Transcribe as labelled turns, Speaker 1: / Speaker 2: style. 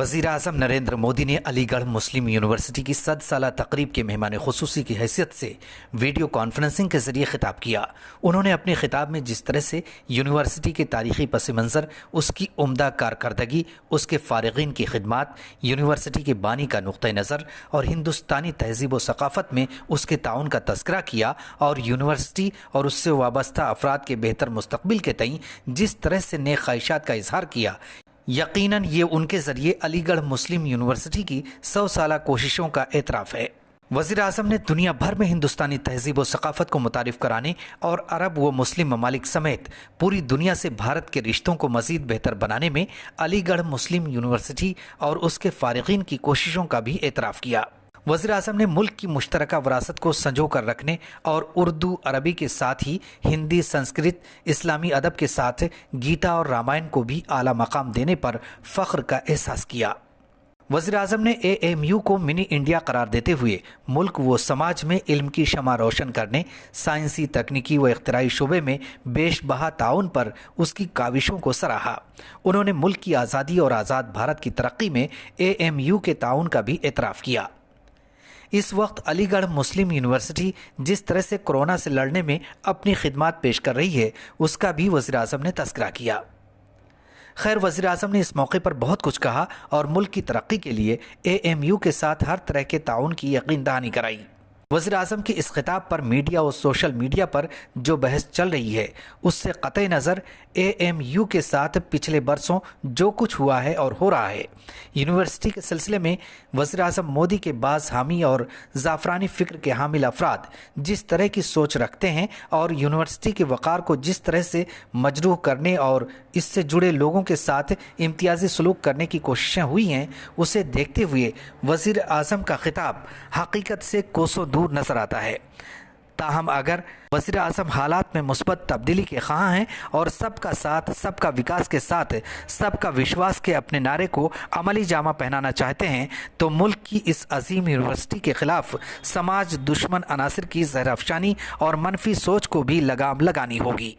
Speaker 1: वज़ीर आज़म नरेंद्र मोदी ने अलीगढ़ मुस्लिम यूनिवर्सिटी की 100 साला तकरीब के मेहमान खुसूसी की हैसियत से वीडियो कॉन्फ्रेंसिंग के जरिए खिताब किया। उन्होंने अपने खिताब में जिस तरह से यूनिवर्सिटी के तारीखी पस मंज़र, उसकी उम्दा कारकर्दगी, उसके फ़ारिगीन की खिदमात, यूनिवर्सिटी के बानी का नुक्ता नज़र और हिंदुस्तानी तहज़ीब व सक़ाफ़त में उसके ताउन का तज़किरा किया और यूनिवर्सिटी और उससे वाबस्ता अफराद के बेहतर मुस्तक़बिल के तईं जिस तरह से नेक ख्वाहिशात का इजहार किया, यकीनन ये उनके ज़रिए अलीगढ़ मुस्लिम यूनिवर्सिटी की 100 साला कोशिशों का एतराफ़ है। वज़ीर आज़म ने दुनिया भर में हिंदुस्तानी तहज़ीब व सक़ाफ़त को मुतारिफ़ कराने और अरब व मुस्लिम ममालिक समेत पूरी दुनिया से भारत के रिश्तों को मज़ीद बेहतर बनाने में अलीगढ़ मुस्लिम यूनिवर्सिटी और उसके फ़ारिगीन की कोशिशों का भी एतराफ़ किया। वज़ीर आज़म ने मुल्क की मुश्तरका विरासत को संजो कर रखने और उर्दू अरबी के साथ ही हिंदी, संस्कृत, इस्लामी अदब के साथ गीता और रामायण को भी आला मकाम देने पर फ़ख्र का एहसास किया। वज़ीर आज़म ने AMU को मिनी इंडिया करार देते हुए मुल्क व समाज में इल्म की शमा रोशन करने, साइंसी, तकनीकी व इख्तिराई शोबे में बेशबहा ताउन पर उसकी काविशों को सराहा। उन्होंने मुल्क की आज़ादी और आज़ाद भारत की तरक्की में AMU के ताउन का भी एतराफ़ किया। इस वक्त अलीगढ़ मुस्लिम यूनिवर्सिटी जिस तरह से कोरोना से लड़ने में अपनी खिदमात पेश कर रही है, उसका भी वज़ीर आज़म ने तज़किरा किया। खैर, वज़ीर आज़म ने इस मौके पर बहुत कुछ कहा और मुल्क की तरक्की के लिए AMU के साथ हर तरह के ताउन की यकीन दहानी कराई। वज़ीर आज़म की इस खिताब पर मीडिया और सोशल मीडिया पर जो बहस चल रही है, उससे क़तई नज़र AMU के साथ पिछले बरसों जो कुछ हुआ है और हो रहा है, यूनिवर्सिटी के सिलसिले में वज़ीर आज़म मोदी के बाज़ हामी और ज़ाफ़रानी फ़िक्र के हामिल अफराद जिस तरह की सोच रखते हैं और यूनिवर्सिटी के वक़ार को जिस तरह से मजरूह करने और इससे जुड़े लोगों के साथ इम्तियाज़ी सलूक करने की कोशिशें हुई हैं, उसे देखते हुए वज़ीर आज़म का खिताब हकीकत से कोसों दूर नज़र आता है। ताहम अगर वज़ीर आज़म हालात में मुस्बत तब्दीली के ख़्वाह हैं और सबका साथ, सबका विकास के साथ सबका विश्वास के अपने नारे को अमली जामा पहनाना चाहते हैं, तो मुल्क की इस अजीम यूनिवर्सिटी के ख़िलाफ़ समाज दुश्मन अनासिर की ज़हर अफ़शानी और मनफी सोच को भी लगाम लगानी होगी।